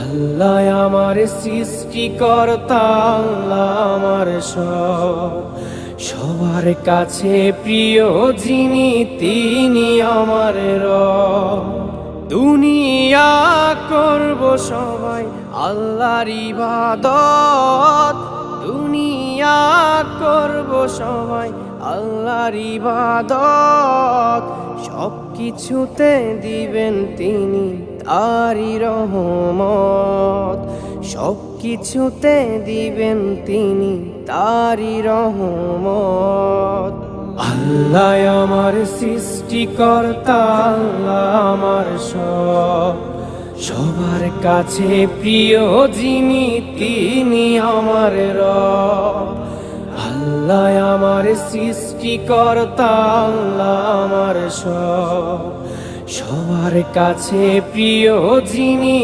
আল্লাহ আমার সৃষ্টিকর্তা, আল্লাহ আমার সব, সবার কাছে প্রিয় যিনি তিনি আমার রব। দুনিয়া করব সবাই আল্লাহর ইবাদত, দুনিয়া করব সবাই আল্লাহর ইবাদত, সব কিছুতে দিবেন তিনি তারি রহমত, সব কিছুতে দিবেন তিনি তারি রহমত। আল্লাহ আমার সৃষ্টিকর্তা, আল্লাহ আমার সব, সবার কাছে প্রিয় যিনি তিনি আমার রব। আল্লাহ আমার সৃষ্টিকর্তা, আল্লাহ আমার সব, সবার কাছে প্রিয় যিনি